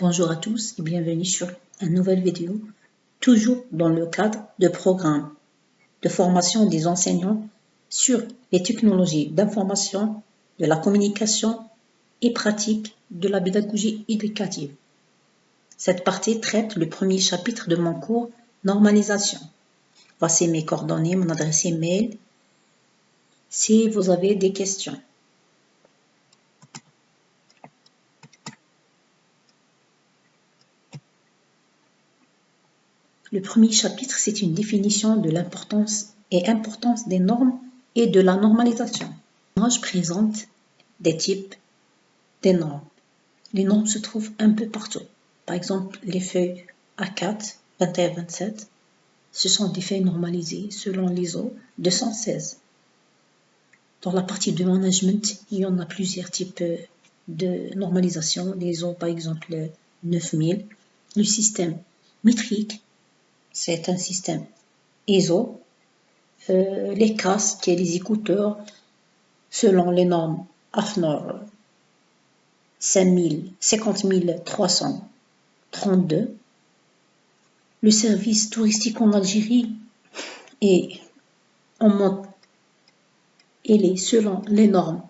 Bonjour à tous et bienvenue sur une nouvelle vidéo, toujours dans le cadre de programme de formation des enseignants sur les technologies d'information, de la communication et pratique de la pédagogie éducative. Cette partie traite le premier chapitre de mon cours Normalisation. Voici mes coordonnées, mon adresse email si vous avez des questions. Le premier chapitre, c'est une définition de l'importance des normes et de la normalisation. Moi, je présente des types de normes. Les normes se trouvent un peu partout. Par exemple, les feuilles A4, 21-27, ce sont des feuilles normalisées selon l'ISO 216. Dans la partie de management, il y en a plusieurs types de normalisation. L'ISO, par exemple, 9000. Le système métrique, c'est un système ISO. Les casques et les écouteurs, selon les normes AFNOR 50332. Le service touristique en Algérie est en mode, il est selon les normes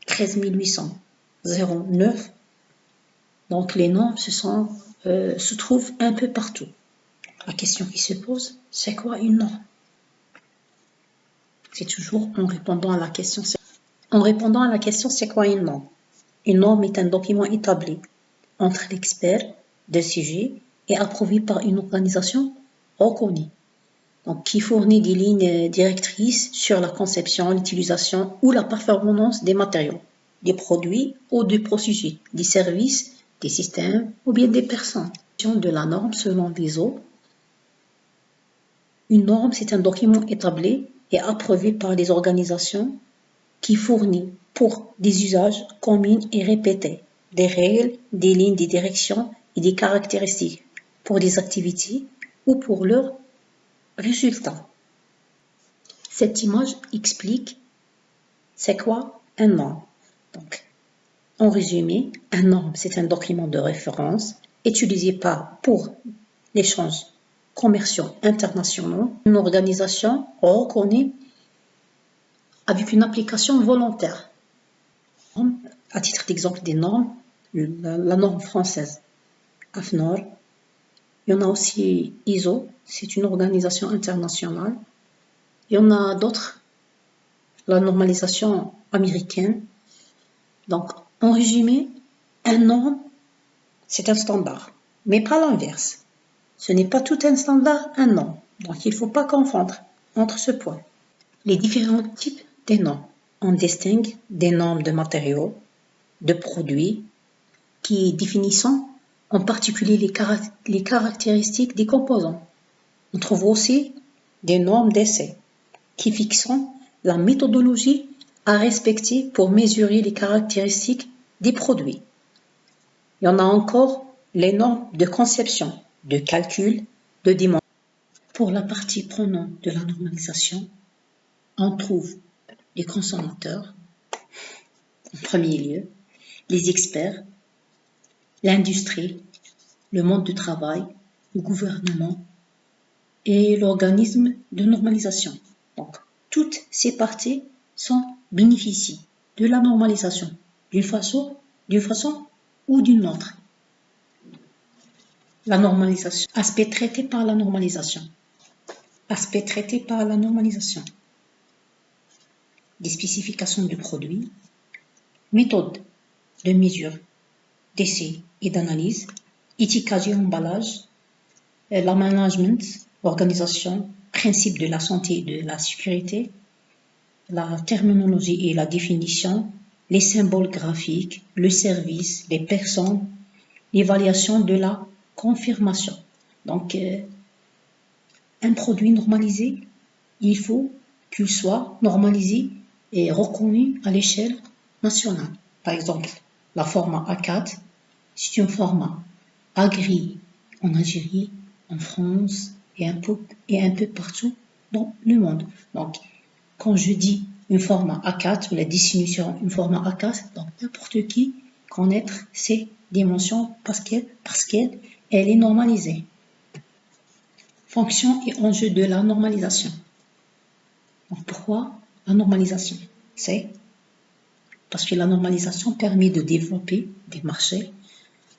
13809. Donc les normes se trouvent un peu partout. La question qui se pose, c'est quoi une norme? C'est toujours en répondant à la question, c'est quoi une norme? Une norme est un document établi entre l'expert d'un sujet et approuvé par une organisation reconnue, donc qui fournit des lignes directrices sur la conception, l'utilisation ou la performance des matériaux, des produits ou des processus, des services, des systèmes ou bien des personnes. De la norme selon l'ISO. Une norme, c'est un document établi et approuvé par des organisations qui fournit pour des usages communs et répétés des règles, des lignes de direction et des caractéristiques pour des activités ou pour leurs résultats. Cette image explique c'est quoi un norme. Donc, en résumé, un norme, c'est un document de référence utilisé pour l'échange commerciaux internationaux, une organisation reconnue avec une application volontaire. À titre d'exemple des normes, la norme française AFNOR, il y en a aussi ISO, c'est une organisation internationale. Il y en a d'autres, la normalisation américaine. Donc, en résumé, un norme, c'est un standard, mais pas l'inverse. Ce n'est pas tout un standard, un norme. Donc, il ne faut pas confondre entre ce point. Les différents types des normes. On distingue des normes de matériaux, de produits, qui définissent en particulier les caractéristiques des composants. On trouve aussi des normes d'essai qui fixent la méthodologie à respecter pour mesurer les caractéristiques des produits. Il y en a encore les normes de conception, de calcul, de dimension. Pour la partie prenante de la normalisation, on trouve les consommateurs, en premier lieu, les experts, l'industrie, le monde du travail, le gouvernement et l'organisme de normalisation. Donc, toutes ces parties bénéficient de la normalisation d'une façon ou d'une autre. La normalisation. Aspect traité par la normalisation. Aspect traité par la normalisation. Des spécifications du produit, méthode de mesure, d'essai et d'analyse, étiquetage et emballage, la management, l'organisation, principe de la santé et de la sécurité, la terminologie et la définition, les symboles graphiques, le service, les personnes, l'évaluation de la confirmation. Donc, un produit normalisé, il faut qu'il soit normalisé et reconnu à l'échelle nationale. Par exemple, la format A4, c'est un format agréé en Algérie, en France et un peu partout dans le monde. Donc, quand je dis un format A4 ou la définition d'un format A4, donc n'importe qui connaître ces dimension parce qu'elle est normalisée. Fonction et enjeu de la normalisation. Donc pourquoi la normalisation? C'est parce que la normalisation permet de développer des marchés,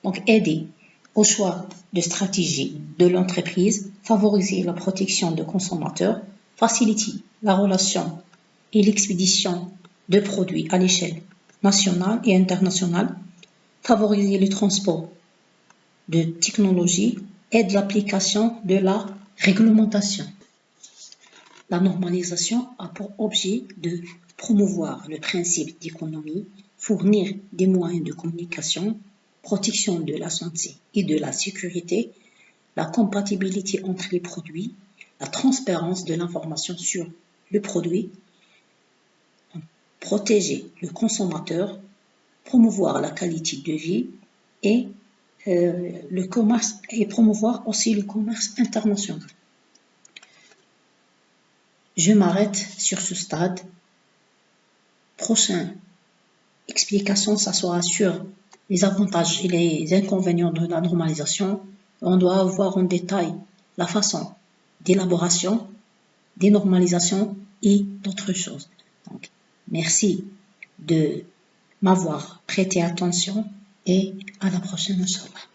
donc aider au choix de stratégie de l'entreprise, favoriser la protection des consommateurs, faciliter la relation et l'expédition de produits à l'échelle nationale et internationale, favoriser le transport de technologies, aide l'application de la réglementation. La normalisation a pour objet de promouvoir le principe d'économie, fournir des moyens de communication, protection de la santé et de la sécurité, la compatibilité entre les produits, la transparence de l'information sur le produit, protéger le consommateur, promouvoir la qualité de vie et le commerce et promouvoir aussi le commerce international. Je m'arrête sur ce stade. Prochaine explication, ça sera sur les avantages et les inconvénients de la normalisation. On doit voir en détail la façon d'élaboration, des normalisations et d'autres choses. Donc, merci de m'avoir prêté attention et à la prochaine, Inch'Allah.